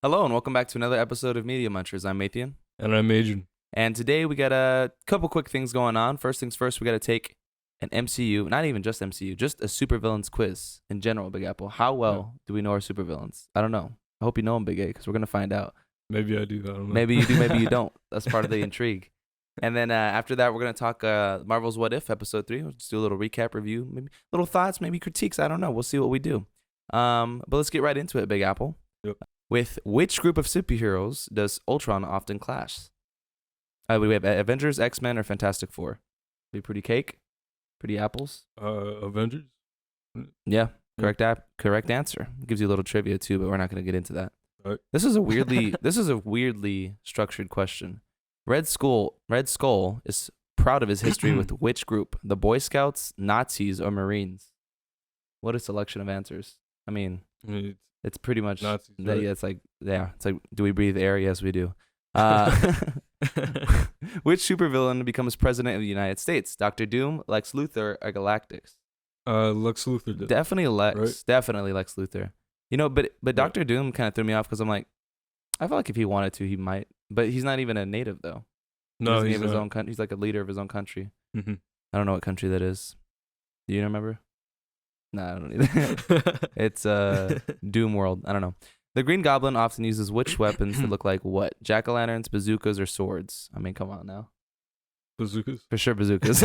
Hello and welcome back to another episode of Media Munchers. I'm Mathian. And I'm Adrian. And today we got a couple quick things going on. First things first, we got to take an MCU, not even just MCU, just a supervillains quiz in general, Big Apple. How well do we know our supervillains? I don't know. I hope you know them, Big A, because we're going to find out. Maybe I do. I don't know. Maybe you do, maybe you don't. That's part of the intrigue. And then after that, we're going to talk Marvel's What If, episode 3. We'll just do a little recap review, maybe little thoughts, maybe critiques. I don't know. We'll see what we do. But let's get right into it, Big Apple. Yep. With which group of superheroes does Ultron often clash? We have Avengers, X-Men, or Fantastic Four. Be pretty cake, pretty apples. Avengers. Yeah, correct answer. Gives you a little trivia too, but we're not going to get into that. Right. This is a weirdly structured question. Red Skull is proud of his history with which group? The Boy Scouts, Nazis, or Marines? What a selection of answers. I mean, it's pretty much Nazis. Right? Yeah, it's like do we breathe air? Yes, we do. Which supervillain becomes president of the United States? Dr. Doom, Lex Luthor, or Galactus? Lex Luthor did. Definitely Lex. Right? Definitely Lex Luthor. You know, but Dr. Doom kind of threw me off because I'm like, I feel like if he wanted to, he might. But he's not even a native though. No, he's of his own country. He's like a leader of his own country. Mm-hmm. I don't know what country that is. Do you remember? No, I don't either. It's Doom World. I don't know. The Green Goblin often uses which weapons that look like what? Jack-o'-lanterns, bazookas, or swords? I mean, come on now. Bazookas? For sure, bazookas.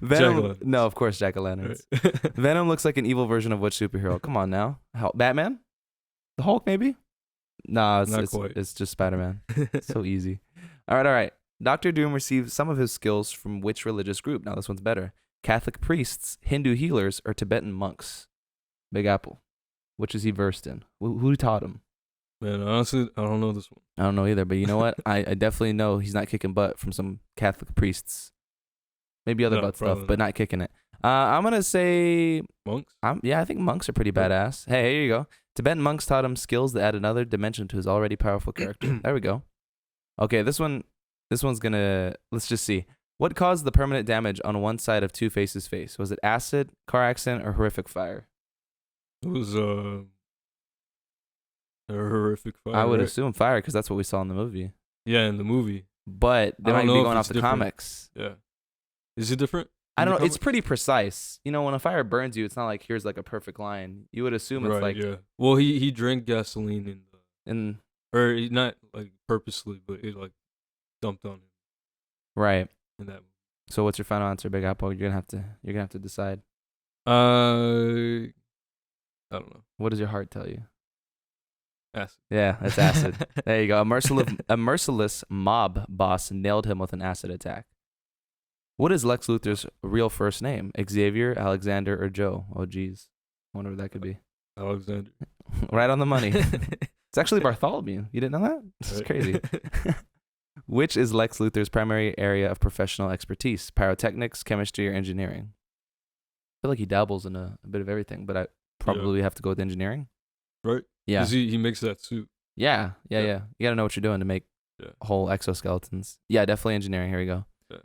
Venom. No, of course, jack-o'-lanterns. Right. Venom looks like an evil version of which superhero? Come on now. Batman? The Hulk, maybe? No, it's just Spider-Man. So easy. All right. Dr. Doom received some of his skills from which religious group? Now, this one's better. Catholic priests, Hindu healers, or Tibetan monks? Big Apple. Which is he versed in? Who taught him? Man, honestly, I don't know this one. I don't know either, but you know what? I definitely know he's not kicking butt from some Catholic priests. Maybe other butt stuff, but not kicking it. I'm going to say... Monks? I think monks are pretty badass. Hey, here you go. Tibetan monks taught him skills that add another dimension to his already powerful character. There we go. Okay, this one's going to... Let's just see. What caused the permanent damage on one side of Two-Face's face? Was it acid, car accident, or horrific fire? It was a horrific fire. I would assume fire because that's what we saw in the movie. Yeah, in the movie. But they might be going off the comics. Yeah. Is it different? I don't know. It's pretty precise. You know, when a fire burns you, it's not like here's like a perfect line. You would assume it's like... Yeah. Well, he drank gasoline or not like purposely, but it like dumped on him. Right. In that movie. So what's your final answer, Big Apple? You're gonna have to decide. I don't know. What does your heart tell you? Acid. Yeah, it's acid. There you go. A merciless mob boss nailed him with an acid attack. What is Lex Luthor's real first name? Xavier, Alexander, or Joe? Oh, geez. I wonder what that could be. Alexander. Right on the money. It's actually Bartholomew. You didn't know that? This is crazy. Which is Lex Luthor's primary area of professional expertise? Pyrotechnics, chemistry, or engineering? I feel like he dabbles in a bit of everything, but I probably have to go with engineering. Right? Yeah. Because he makes that suit. Yeah. You got to know what you're doing to make whole exoskeletons. Yeah, definitely engineering. Here we go. Yeah.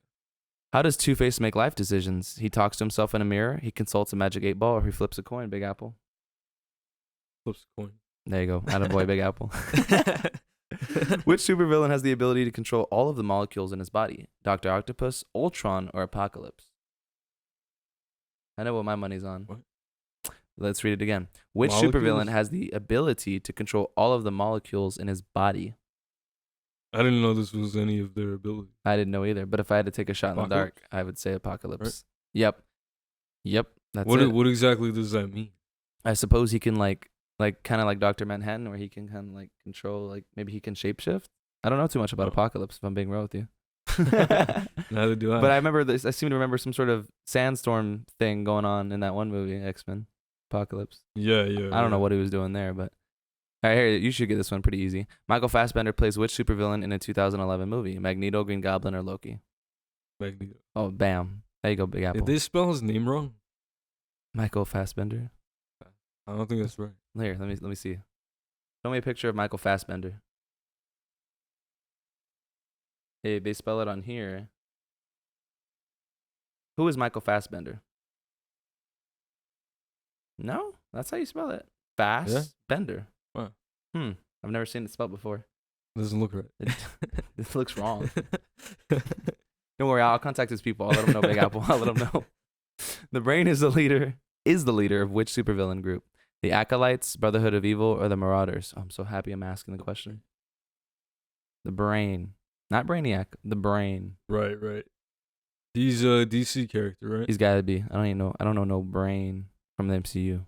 How does Two-Face make life decisions? He talks to himself in a mirror, he consults a magic 8-ball, or he flips a coin, Big Apple? Flips a coin. There you go. Attaboy, Big Apple. Which supervillain has the ability to control all of the molecules in his body? Dr. Octopus, Ultron, or Apocalypse? I know what my money's on. What? Let's read it again. Which supervillain has the ability to control all of the molecules in his body? I didn't know this was any of their ability. I didn't know either, but if I had to take a shot in the dark, I would say Apocalypse. Right? Yep. That's it. What exactly does that mean? I suppose he can like kind of like Dr. Manhattan, where he can kind of like control, like maybe he can shapeshift. I don't know too much about Apocalypse, if I'm being real with you. Neither do I. But I remember this. I seem to remember some sort of sandstorm thing going on in that one movie, X-Men Apocalypse. Yeah. I don't know what he was doing there, but all right, here, you should get this one pretty easy. Michael Fassbender plays which supervillain in a 2011 movie? Magneto, Green Goblin, or Loki? Magneto. Oh, bam. There you go, Big Apple. Did they spell his name wrong? Michael Fassbender? I don't think that's right. Here, let me see. Show me a picture of Michael Fassbender. Hey, they spell it on here. Who is Michael Fassbender? No, that's how you spell it. Fassbender. Wow. I've never seen it spelled before. Doesn't look right. It looks wrong. Don't worry, I'll contact his people. I'll let them know, Big Apple. I'll let them know. The Brain is the leader of which supervillain group? The Acolytes, Brotherhood of Evil, or the Marauders? Oh, I'm so happy I'm asking the question. The Brain. Not Brainiac, the Brain. Right. He's a DC character, right? He's gotta be. I don't know no Brain from the MCU.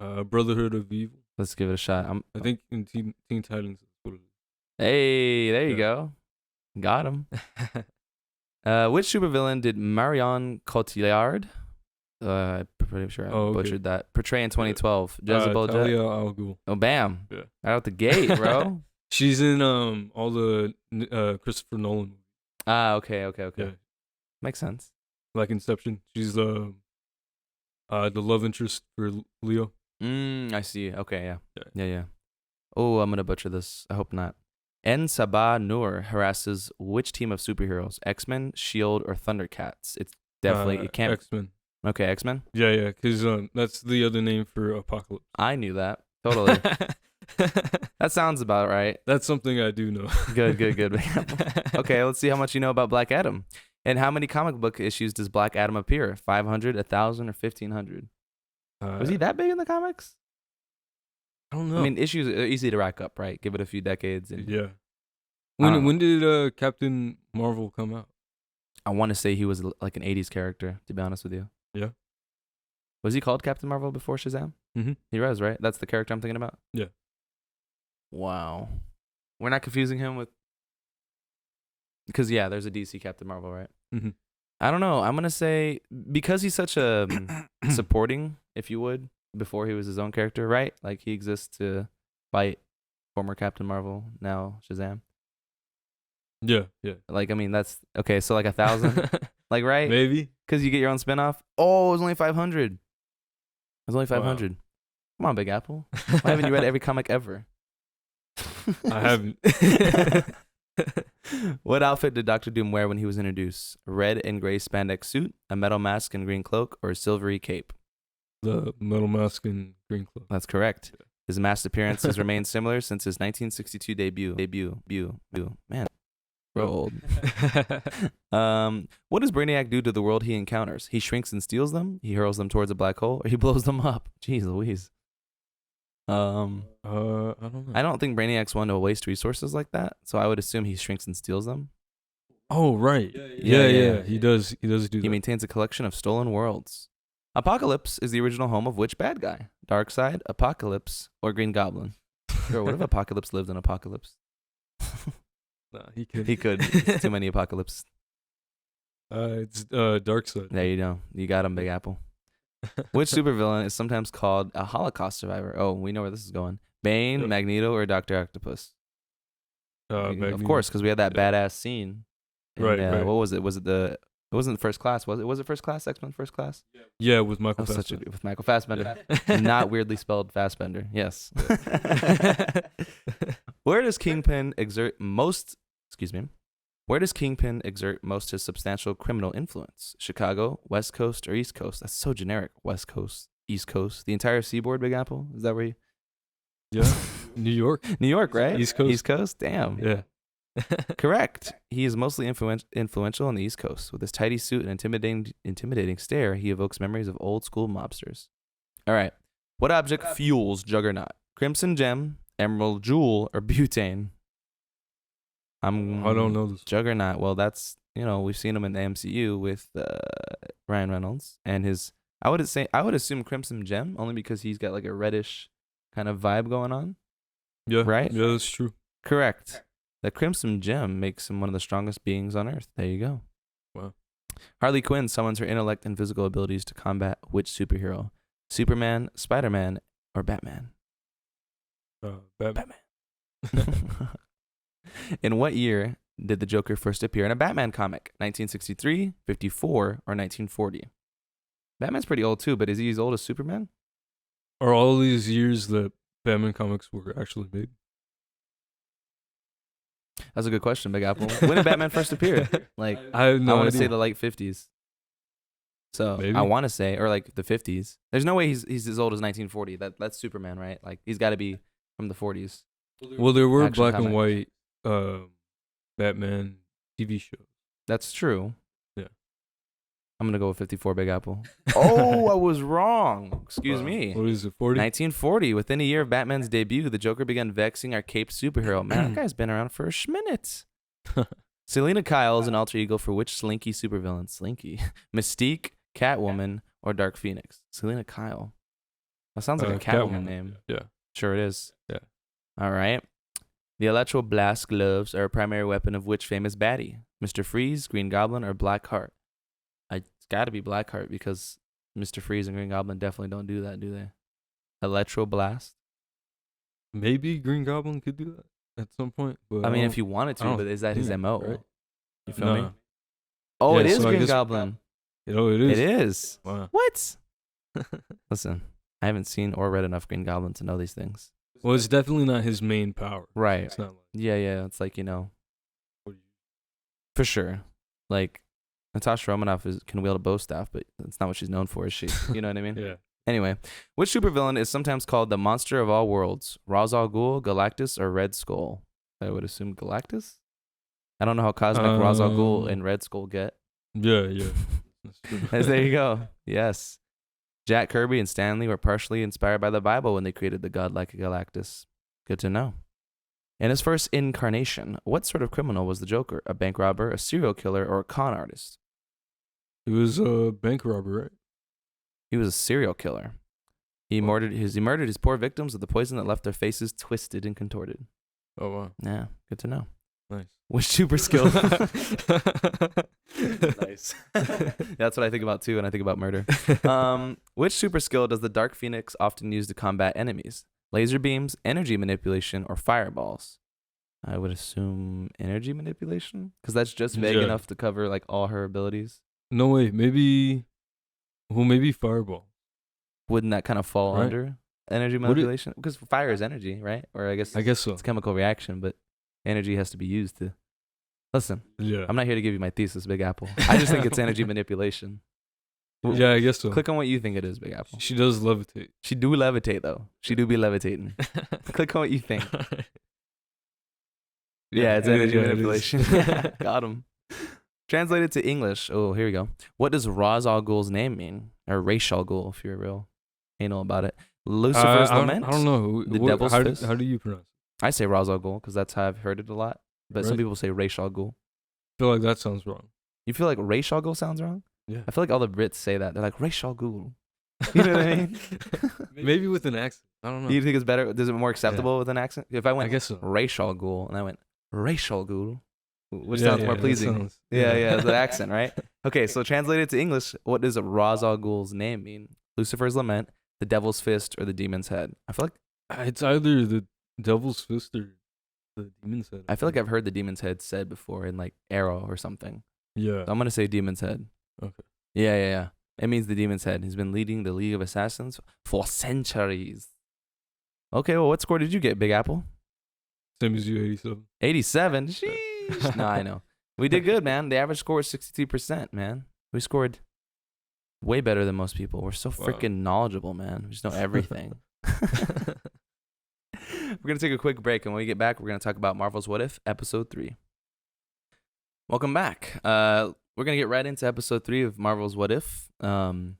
Brotherhood of Evil. Let's give it a shot. I think in Teen Titans. Hey, there you go. Got him. Which supervillain did Marion Cotillard, I'm pretty sure I butchered that, portray in 2012? Jezebel Talia al Ghul. Oh, bam. Yeah. Right out the gate, bro. She's in all the Christopher Nolan movies. Okay. Yeah. Makes sense. Like Inception. She's the love interest for Leo. I see. Okay, yeah. Oh, I'm gonna butcher this. I hope not. En Sabah Nur harasses which team of superheroes? X-Men, Shield, or Thundercats? It's definitely it can't. X-Men. Okay, X-Men. Yeah, because that's the other name for Apocalypse. I knew that totally. That sounds about right. That's something I do know. Good. Okay, let's see how much you know about Black Adam. And how many comic book issues does Black Adam appear? 500, 1,000, or 1,500? Was he that big in the comics? I don't know. I mean, issues are easy to rack up, right? Give it a few decades. And yeah. When did Captain Marvel come out? I want to say he was like an 80s character, to be honest with you. Yeah. Was he called Captain Marvel before Shazam? Mm-hmm. He was, right? That's the character I'm thinking about? Yeah. Wow. We're not confusing him with... Because, yeah, there's a DC Captain Marvel, right? Mm-hmm. I don't know. I'm going to say, because he's such a supporting, if you would, before he was his own character, right? Like, he exists to fight former Captain Marvel, now Shazam. Yeah. Like, I mean, that's... Okay, so like 1,000? Like, right? Maybe. Because you get your own spinoff? Oh, it was only 500. It was only 500. Wow. Come on, Big Apple. Why haven't you read every comic ever? I haven't. What outfit did Dr. Doom wear when he was introduced? Red and gray spandex suit, a metal mask and green cloak, or a silvery cape? The metal mask and green cloak. That's correct. Yeah. His mask appearance has remained similar since his 1962 debut. Man, bro, old. What does Brainiac do to the world he encounters? He shrinks and steals them, he hurls them towards a black hole, or he blows them up. Jeez Louise. I don't know. I don't think Brainiac's one to waste resources like that, so I would assume he shrinks and steals them. Oh, right. Yeah. He does do that. He maintains a collection of stolen worlds. Apocalypse is the original home of which bad guy? Darkseid, Apocalypse, or Green Goblin? Sure, what if Apocalypse lived in Apocalypse? Nah, he could. He could. Too many Apocalypse. It's Darkseid. There you go. You got him, Big Apple. Which supervillain is sometimes called a Holocaust survivor? Oh, we know where this is going. Bane, Magneto, or Dr. Octopus? Of course, because we had that badass scene. Right. What was it? It wasn't First Class, was it? Was it First Class? X-Men First Class? Yeah, with Michael Fassbender. With Michael Fassbender. Not weirdly spelled Fassbender. Yes. Where does Kingpin exert most his substantial criminal influence? Chicago, West Coast, or East Coast? That's so generic. West Coast, East Coast. The entire seaboard, Big Apple? Is that where you... Yeah. New York. New York, right? East Coast. East Coast? Damn. Yeah. Correct. He is mostly influential on the East Coast. With his tidy suit and intimidating stare, he evokes memories of old school mobsters. All right. What object fuels Juggernaut? Crimson Gem, Emerald Jewel, or Butane? I don't know this. Juggernaut. Well, that's, we've seen him in the MCU with Ryan Reynolds and his... I would assume Crimson Gem, only because he's got like a reddish kind of vibe going on. Yeah. Right? Yeah, that's true. Correct. The Crimson Gem makes him one of the strongest beings on Earth. There you go. Wow. Harley Quinn summons her intellect and physical abilities to combat which superhero? Superman, Spider-Man, or Batman? Batman. In what year did the Joker first appear in a Batman comic? 1963, 54, or 1940? Batman's pretty old too, but is he as old as Superman? Are all these years that Batman comics were actually made? That's a good question, Big Apple. When did Batman first appear? Like, I have no I want idea. to say the late 50s. So Maybe. I want to say, or like the 50s. There's no way he's as old as 1940. That's Superman, right? Like he's got to be from the 40s. Well, there were Action black comic. and white Batman TV shows. That's true. Yeah. I'm gonna go with 54 Big Apple. Oh, I was wrong. Excuse me. What is it, 40? 1940. Within a year of Batman's debut, the Joker began vexing our caped superhero. Man, that guy's been around for a schminute. Selena Kyle is an alter ego for which Slinky supervillain? Slinky. Mystique, Catwoman, or Dark Phoenix? Selena Kyle. That sounds like a Catwoman name. Yeah. Sure it is. Yeah. All right. The Electro Blast gloves are a primary weapon of which famous baddie? Mr. Freeze, Green Goblin, or Blackheart? It's got to be Blackheart because Mr. Freeze and Green Goblin definitely don't do that, do they? Electro Blast? Maybe Green Goblin could do that at some point. But I mean, if you wanted to, but is that his MO? Right? You feel me? No. Oh, Yeah, it is so I Green guess- Goblin. You know, it is. It is. Wow. What? Listen, I haven't seen or read enough Green Goblin to know these things. Well, it's definitely not his main power. Right. It's not like. Yeah. It's like, for sure. Like, Natasha Romanoff can wield a bow staff, but that's not what she's known for, is she? You know what I mean? Yeah. Anyway, which supervillain is sometimes called the monster of all worlds? Ra's al Ghul, Galactus, or Red Skull? I would assume Galactus? I don't know how cosmic Ra's al Ghul and Red Skull get. Yeah. That's true. There you go. Yes. Jack Kirby and Stan Lee were partially inspired by the Bible when they created the godlike Galactus. Good to know. In his first incarnation, what sort of criminal was the Joker? A bank robber, a serial killer, or a con artist? He was a bank robber, right? He was a serial killer. He murdered his poor victims with the poison that left their faces twisted and contorted. Oh, wow. Yeah, good to know. Nice. Which super skill? Nice. That's what I think about too when I think about murder. Which super skill does the Dark Phoenix often use to combat enemies? Laser beams, energy manipulation, or fireballs? I would assume energy manipulation because that's just vague enough to cover like all her abilities. No way. Maybe fireball. Wouldn't that kind of fall under energy manipulation? Because fire is energy, right? Or I guess so. It's a chemical reaction, but energy has to be used to. Listen, Yeah. I'm not here to give you my thesis, Big Apple. I just think it's energy manipulation. Yeah, I guess so. Click on what you think it is, Big Apple. She does levitate. She do levitate though. She do be levitating. Click on what you think. Yeah, it's energy manipulation. Got him. Translated to English. Oh, here we go. What does Ra's al Ghul's name mean? Or Ra's al Ghul, if you're real anal about it. Lucifer's Lament. I don't know. The Devil's Fist. How do you pronounce it? I say Ra's al Ghul because that's how I've heard it a lot. But some Right. people say Ra's al Ghul. I feel like that sounds wrong. You feel like Ra's al Ghul sounds wrong? Yeah. I feel like all the Brits say that. They're like Ra's al Ghul. You know what I mean? Maybe with an accent. I don't know. You think it's better? Is it more acceptable with an accent? If I went guess so. Ra's al Ghul and I went Ra's al Ghul, which Yeah, sounds more that pleasing. sounds- Yeah, the accent, right? Okay, so translated to English, what does Ra's al Ghul's name mean? Lucifer's Lament, the Devil's Fist, or the Demon's Head? I feel like It's either the Devil's Fist or the Demon's Head. I've heard the Demon's Head said before in like Arrow or something. Yeah. So I'm gonna say Demon's Head. Okay. Yeah. It means the Demon's Head. He's been leading the League of Assassins for centuries. Okay, well, what score did you get, Big Apple? Same as you, 87. 87. Sheesh. No, I know. We did good, man. The average score is 62%, man. We scored way better than most people. We're so freaking knowledgeable, man. We just know everything. We're going to take a quick break, and when we get back, we're going to talk about Marvel's What If, Episode 3. Welcome back. We're going to get right into Episode 3 of Marvel's What If. In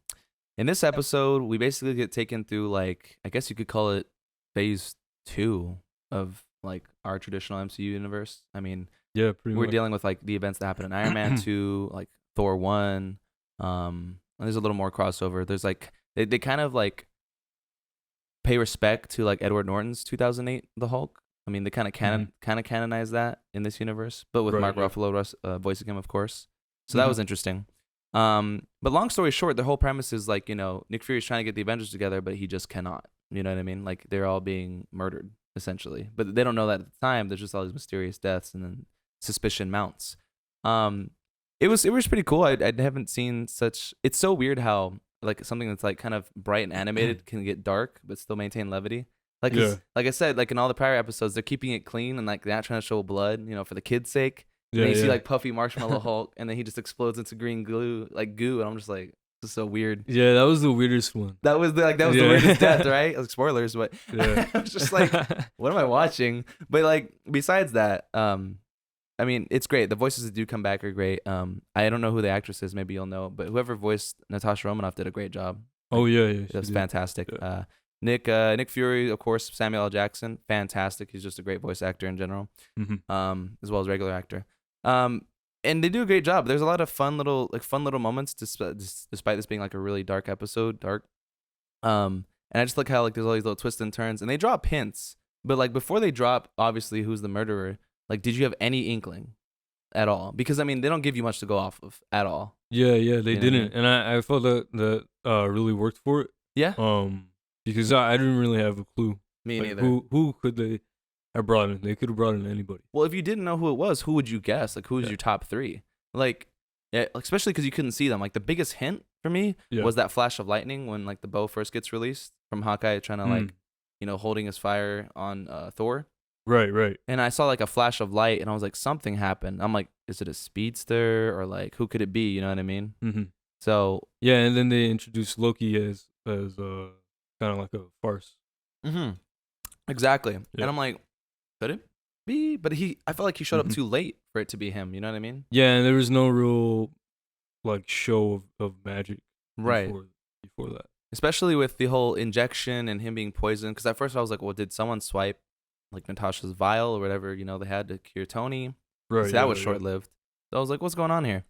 this episode, we basically get taken through, like, I guess you could call it Phase 2 of, like, our traditional MCU universe. I mean, yeah, pretty we're much. dealing with, like, the events that happened in Iron Man 2, like, Thor 1. And there's a little more crossover. There's, like, they kind of, like, pay respect to, like, Edward Norton's 2008 The Hulk. I mean, they kind of canonize that in this universe, but with Mark Ruffalo voicing him, of course. So that was interesting. But long story short, the whole premise is like, Nick Fury's trying to get the Avengers together, but he just cannot. You know what I mean? Like they're all being murdered essentially, but they don't know that at the time. There's just all these mysterious deaths, and then suspicion mounts. It was pretty cool. I haven't seen such. It's so weird how like something that's like kind of bright and animated can get dark, but still maintain levity. Like like I said, like in all the prior episodes, they're keeping it clean and like they're not trying to show blood, for the kids' sake. And then you see like Puffy Marshmallow Hulk, and then he just explodes into green goo, and I'm just like, This is so weird. Yeah, that was the weirdest one. That was the weirdest death, right? Like spoilers, but I was just like, what am I watching? But like besides that, I mean, it's great. The voices that do come back are great. I don't know who the actress is. Maybe you'll know. But whoever voiced Natasha Romanoff did a great job. Oh yeah. That's fantastic. Yeah. Nick Fury, of course, Samuel L. Jackson, fantastic. He's just a great voice actor in general, as well as regular actor. And they do a great job. There's a lot of fun little moments, despite this being like a really dark episode. And I just like how like there's all these little twists and turns, and they drop hints. But like before they drop, obviously who's the murderer. Like, did you have any inkling at all? Because I mean, they don't give you much to go off of at all. Yeah, they didn't, and I felt that really worked for it. Yeah. Because I didn't really have a clue. Me like, neither. Who could they have brought in? They could have brought in anybody. Well, if you didn't know who it was, who would you guess? Like, who's your top three? Like, yeah, especially because you couldn't see them. Like, the biggest hint for me was that flash of lightning when like the bow first gets released from Hawkeye trying to like, holding his fire on Thor. Right. And I saw like a flash of light, and I was like, something happened. I'm like, is it a speedster or like who could it be? You know what I mean? Mm-hmm. So yeah, and then they introduced Loki as kind of like a farce. Mm-hmm. Exactly. Yeah. And I'm like, could it be? But I felt like he showed up too late for it to be him. You know what I mean? Yeah, and there was no real like show of magic before that. Especially with the whole injection and him being poisoned. Because at first I was like, well, did someone swipe like Natasha's vial or whatever, they had to cure Tony? Right. So that was short-lived. So I was like, what's going on here?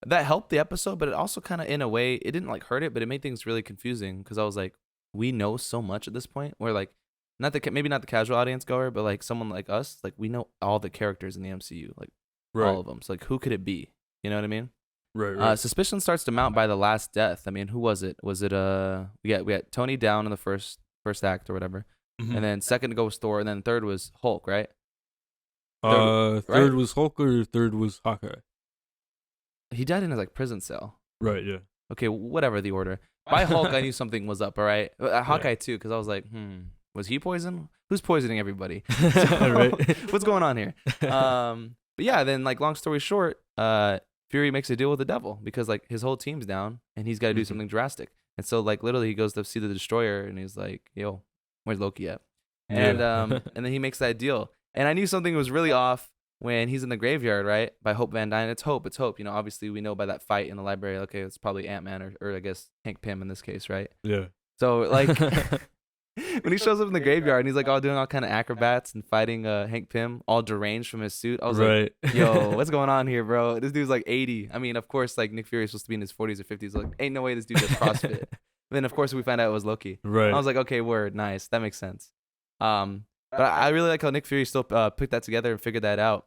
That helped the episode, but it also kind of, in a way, it didn't like hurt it, but it made things really confusing because I was like, we know so much at this point. Where like, maybe not the casual audience goer, but like someone like us, like we know all the characters in the MCU, like all of them. So like, who could it be? You know what I mean? Right. Suspicion starts to mount by the last death. I mean, who was it? Was it we got Tony down in the first act or whatever, and then second to go was Thor, and then third was Hulk, right? Third was Hulk, or third was Hawkeye. He died in his like prison cell. Right. Yeah. Okay, whatever the order. By Hulk, I knew something was up. All right, Hawkeye too, because I was like, was he poisoned? Who's poisoning everybody? What's going on here? But yeah, then like long story short, Fury makes a deal with the devil because like his whole team's down and he's got to do something drastic. And so like literally he goes to see the Destroyer and he's like, "Yo, where's Loki at?" And and then he makes that deal. And I knew something was really off when he's in the graveyard, right? By Hope Van Dyne. It's Hope. Obviously we know by that fight in the library, okay, it's probably Ant-Man or I guess Hank Pym in this case, right? Yeah. So like when he shows up in the graveyard and he's like all doing all kind of acrobats and fighting Hank Pym, all deranged from his suit, I was like, yo, what's going on here, bro? This dude's like 80. I mean, of course, like Nick Fury is supposed to be in his 40s or 50s. Like, ain't no way this dude does CrossFit. Then of course we find out it was Loki. Right. I was like, okay, word, nice, that makes sense. But I really like how Nick Fury still put that together and figured that out.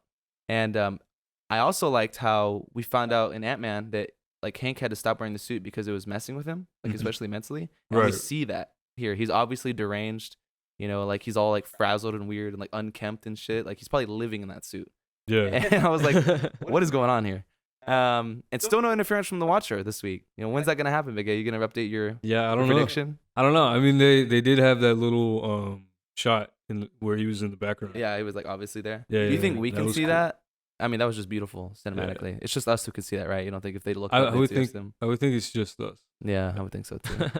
And I also liked how we found out in Ant-Man that like Hank had to stop wearing the suit because it was messing with him, like especially mentally. And we see that here. He's obviously deranged, like he's all like frazzled and weird and like unkempt and shit. Like he's probably living in that suit. Yeah. And I was like, what is going on here? And still no interference from the Watcher this week. When's that gonna happen, Big A? You gonna update your prediction? I don't know. I mean, they did have that little shot where he was in the background. Yeah, he was like obviously there. Yeah. Do you think we can see cool. that? I mean, that was just beautiful cinematically. Yeah. It's just us who can see that, right? You don't think if they look I up, would think them? I would think it's just us. Yeah, I would think so too.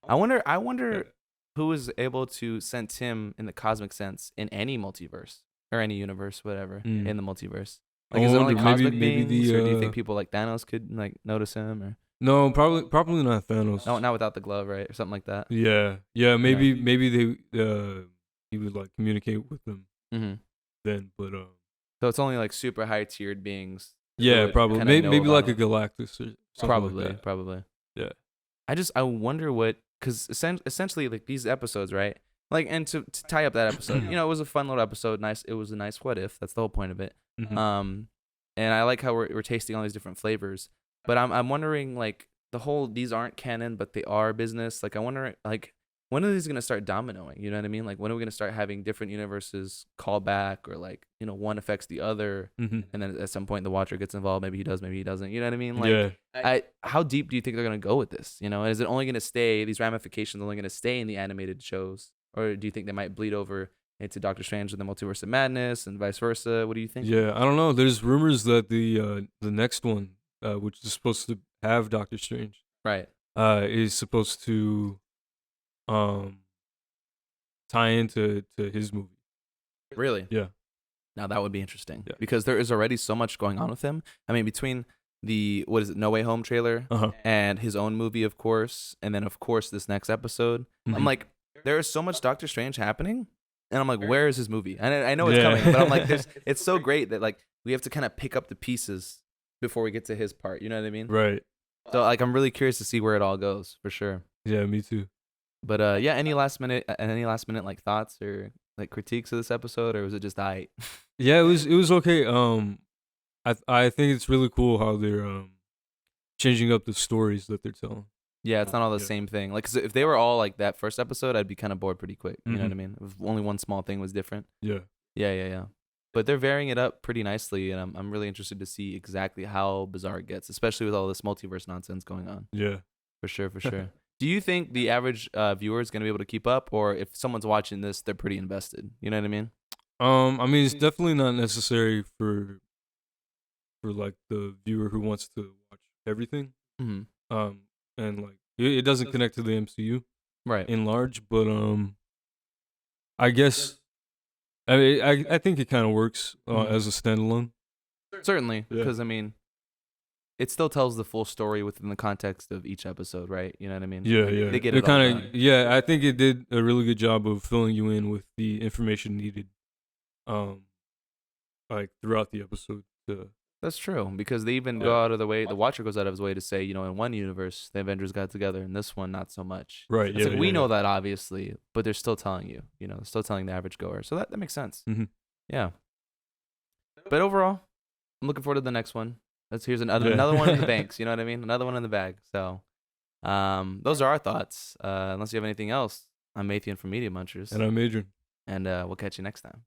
I wonder who was able to sense him in the cosmic sense in any multiverse or any universe, whatever, in the multiverse. Like, is it only cosmic beings, or do you think people like Thanos could like notice him? Or no, probably not Thanos. No, not without the glove, right, or something like that. Yeah. Maybe they he would like communicate with them. Then, but so it's only like super high tiered beings. Yeah, probably. Maybe like a Galactus or something. Probably. Yeah. I wonder what, because essentially like these episodes, right? Like, and to tie up that episode, it was a fun little episode. Nice. It was a nice what if. That's the whole point of it. And I like how we're tasting all these different flavors. But I'm wondering like these aren't canon, but they are business. Like I wonder like when are these gonna start dominoing? You know what I mean? Like when are we gonna start having different universes call back, or like one affects the other, and then at some point the Watcher gets involved. Maybe he does, maybe he doesn't. You know what I mean? Like, how deep do you think they're gonna go with this? Is it only gonna stay? These ramifications only gonna stay in the animated shows, or do you think they might bleed over into Doctor Strange and the Multiverse of Madness and vice versa? What do you think? Yeah, I don't know. There's rumors that the next one, which is supposed to have Doctor Strange, right, is supposed to tie into his movie. really? Yeah. Now that would be interesting Yeah. because there is already so much going on with him. I mean, between the No Way Home trailer and his own movie, of course, and then of course this next episode, I'm like, there is so much Doctor Strange happening, and I'm like, where is his movie? And I know it's coming, but I'm like, it's so great that like we have to kind of pick up the pieces before we get to his part. You know what I mean? Right. So like, I'm really curious to see where it all goes for sure. Yeah, me too. But yeah, any last minute like thoughts or like critiques of this episode, or was it just aight? Yeah, it was okay. I think it's really cool how they're changing up the stories that they're telling. Yeah, it's not all the same thing. Like, 'cause if they were all like that first episode, I'd be kind of bored pretty quick. You know what I mean? If only one small thing was different. Yeah. Yeah. But they're varying it up pretty nicely, and I'm really interested to see exactly how bizarre it gets, especially with all this multiverse nonsense going on. Yeah. For sure. Do you think the average viewer is going to be able to keep up, or if someone's watching this, they're pretty invested? You know what I mean? I mean, it's definitely not necessary for like the viewer who wants to watch everything. Mm-hmm. And like it doesn't connect to the MCU, right? In large, but I guess I mean I think it kind of works as a standalone. Certainly, because I mean, it still tells the full story within the context of each episode, right? You know what I mean? Yeah, like, yeah. They get it kind of I think it did a really good job of filling you in with the information needed, like throughout the episode. That's true, because they even go out of the way. The Watcher goes out of his way to say, you know, in one universe the Avengers got together, in this one not so much. Right. It's like we know that obviously, but they're still telling you. You know, still telling the average goer. So that makes sense. Mm-hmm. Yeah. But overall, I'm looking forward to the next one. Here's another one in the banks. You know what I mean? Another one in the bag. So, those are our thoughts. Unless you have anything else, I'm Mathian from Media Munchers, and I'm Adrian, and we'll catch you next time.